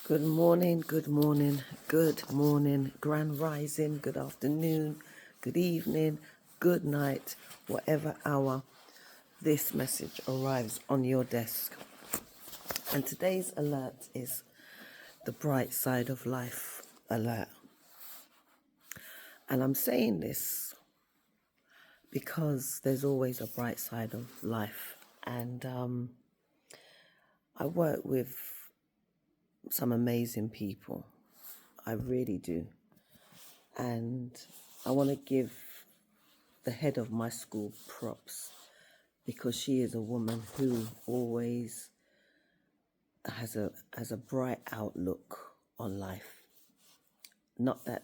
Good morning, good morning, good morning, grand rising, good afternoon, good evening, good night, whatever hour this message arrives on your desk. And today's alert is the bright side of life alert. And I'm saying this because there's always a bright side of life. And I work with some amazing people. I really do. And I want to give the head of my school props because she is a woman who always has a bright outlook on life. Not that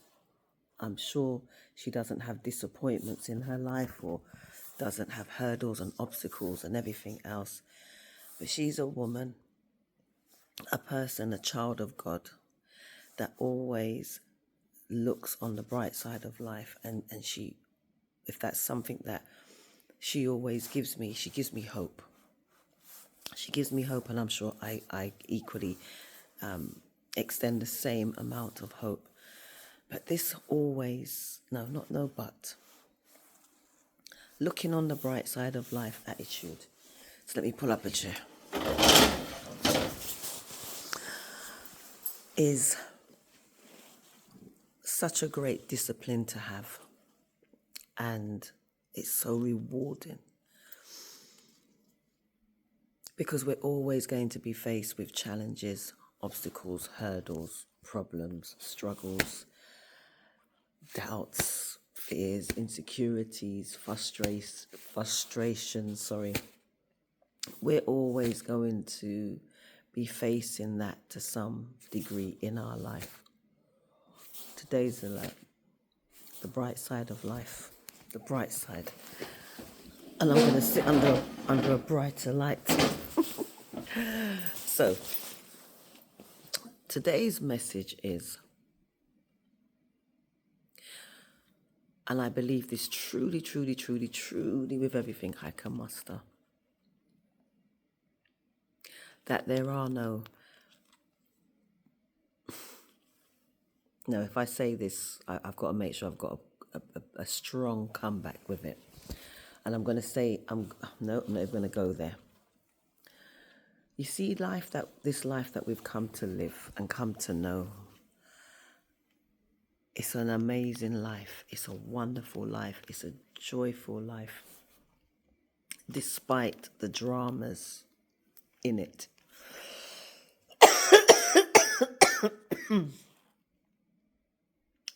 I'm sure she doesn't have disappointments in her life or doesn't have hurdles and obstacles and everything else, but she's a woman, a person, a child of God that always looks on the bright side of life, and she, if that's something that she always gives me, she gives me hope. She gives me hope, and I'm sure I equally extend the same amount of hope. But this always, but looking on the bright side of life attitude. So let me pull up a chair. Is such a great discipline to have, and it's so rewarding because we're always going to be faced with challenges, obstacles, hurdles, problems, struggles, doubts, fears, insecurities, frustrations. We're always going to be facing that to some degree in our life. Today's alert, the bright side of life, the bright side. And I'm going to sit under a brighter light. So, today's message is, and I believe this truly with everything I can muster, that there are if I say this, I've got to make sure I've got a strong comeback with it. And I'm going to say, I'm not going to go there. You see, this life that we've come to live and come to know, it's an amazing life. It's a wonderful life. It's a joyful life, despite the dramas in it.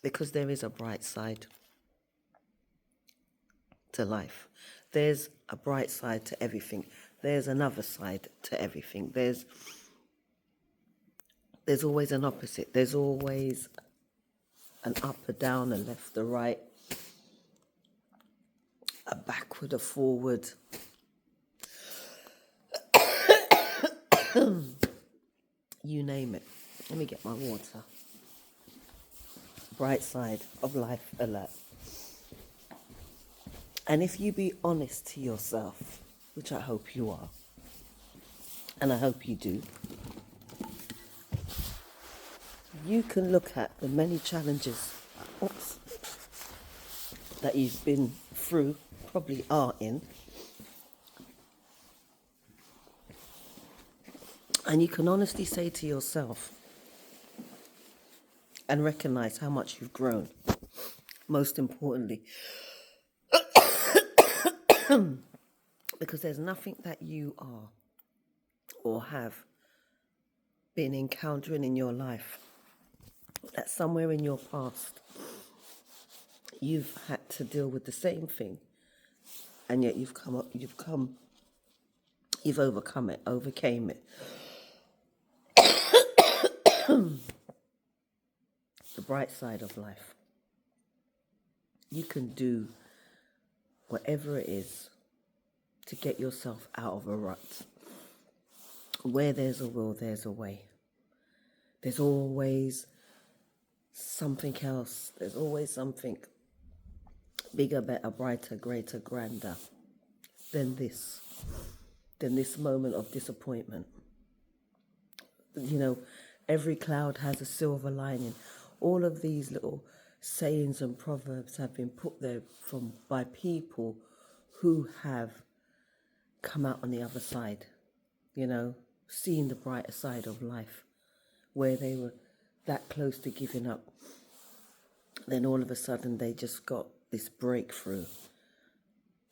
Because there is a bright side to life. There's a bright side to everything. There's another side to everything. There's always an opposite. There's always an up, a down, a left, a right, a backward, a forward. You name it. Let me get my water. Bright side of life alert. And if you be honest to yourself, which I hope you are, and I hope you do, you can look at the many challenges that you've been through, probably are in, and you can honestly say to yourself and recognize how much you've grown. Most importantly, because there's nothing that you are or have been encountering in your life that somewhere in your past you've had to deal with the same thing, and yet you've overcome it, overcame it. The bright side of life. You can do whatever it is to get yourself out of a rut. Where there's a will, there's a way. There's always something else. There's always something bigger, better, brighter, greater, grander than this moment of disappointment. Every cloud has a silver lining. All of these little sayings and proverbs have been put there by people who have come out on the other side, seeing the brighter side of life, where they were that close to giving up. Then all of a sudden they just got this breakthrough,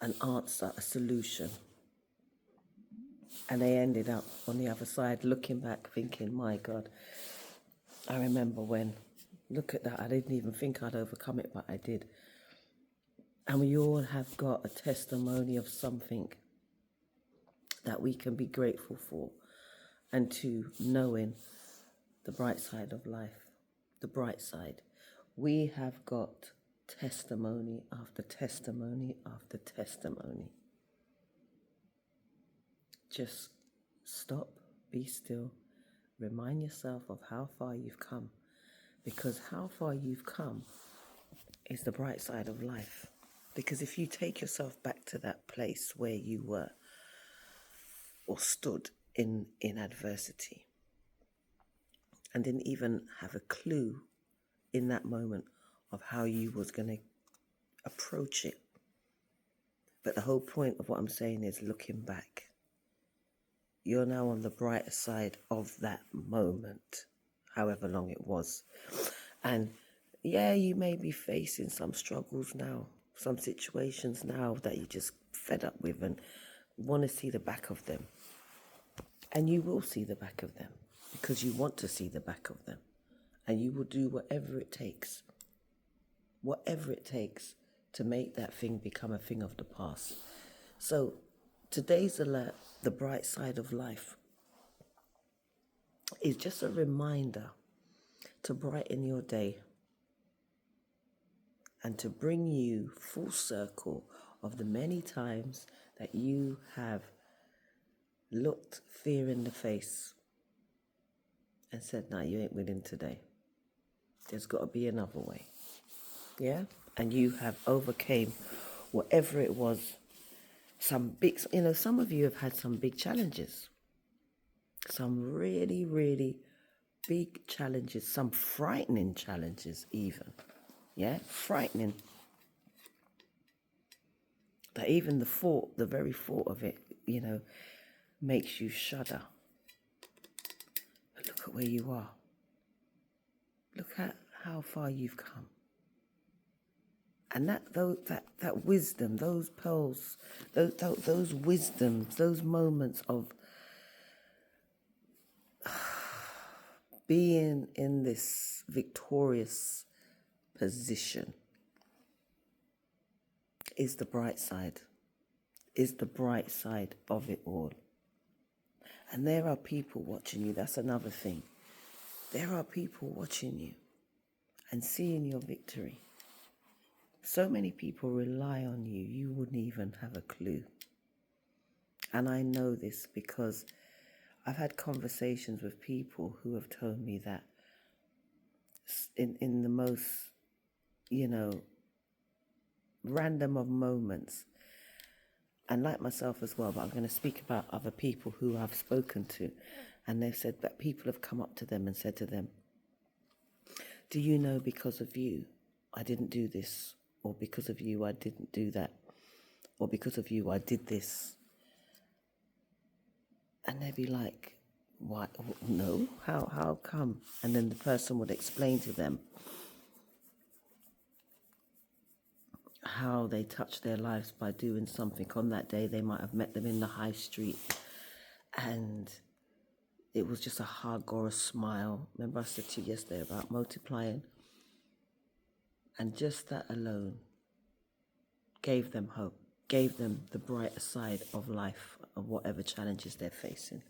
an answer, a solution. And they ended up on the other side looking back thinking, my God, I remember when, look at that, I didn't even think I'd overcome it, but I did. And we all have got a testimony of something that we can be grateful for, and to knowing the bright side of life, the bright side. We have got testimony after testimony after testimony. Just stop, be still, remind yourself of how far you've come, because how far you've come is the bright side of life. Because if you take yourself back to that place where you were or stood in adversity and didn't even have a clue in that moment of how you was going to approach it. But the whole point of what I'm saying is looking back. You're now on the brighter side of that moment, however long it was. And yeah, you may be facing some struggles now, some situations now that you're just fed up with and want to see the back of them. And you will see the back of them because you want to see the back of them. And you will do whatever it takes to make that thing become a thing of the past. So today's alert, the bright side of life, is just a reminder to brighten your day and to bring you full circle of the many times that you have looked fear in the face and said, "No, you ain't winning today. There's got to be another way." Yeah? And you have overcame whatever it was. Some big, some of you have had some big challenges. Some really, really big challenges. Some frightening challenges even. Yeah? Frightening. That even the very thought of it, makes you shudder. But look at where you are. Look at how far you've come. And that wisdom, those pearls, those wisdoms, those moments of being in this victorious position is the bright side of it all. And there are people watching you. That's another thing. There are people watching you and seeing your victory. So many people rely on you, you wouldn't even have a clue. And I know this because I've had conversations with people who have told me that in the most, random of moments, and like myself as well, but I'm going to speak about other people who I've spoken to, and they've said that people have come up to them and said to them, "Do you know, because of you, I didn't do this, or because of you, I didn't do that, or because of you, I did this." And they'd be like, "What? No? How come?" And then the person would explain to them how they touched their lives by doing something. On that day, they might have met them in the high street, and it was just a hug or a smile. Remember I said to you yesterday about multiplying? And just that alone gave them hope, gave them the brighter side of life, of whatever challenges they're facing.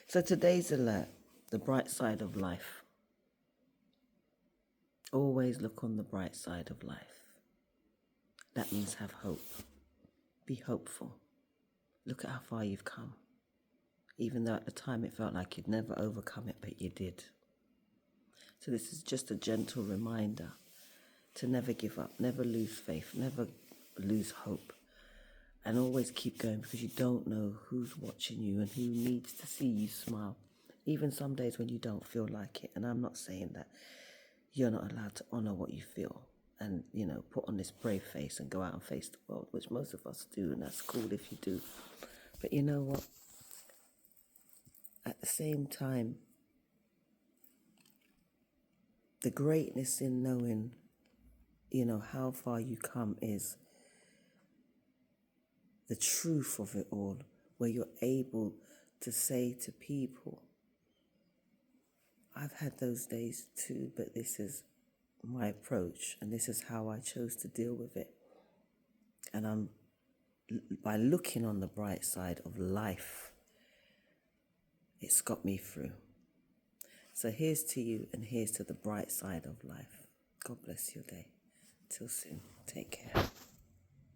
So today's alert, the bright side of life. Always look on the bright side of life. That means have hope. Be hopeful. Look at how far you've come. Even though at the time it felt like you'd never overcome it, but you did. So this is just a gentle reminder to never give up, never lose faith, never lose hope, and always keep going, because you don't know who's watching you and who needs to see you smile even some days when you don't feel like it. And I'm not saying that you're not allowed to honor what you feel and, you know, put on this brave face and go out and face the world, which most of us do, and that's cool if you do. But you know what? At the same time, the greatness in knowing, you know, how far you come is the truth of it all, where you're able to say to people, I've had those days too, but this is my approach and this is how I chose to deal with it. And by looking on the bright side of life, it's got me through. So here's to you, and here's to the bright side of life. God bless your day. Till soon. Take care.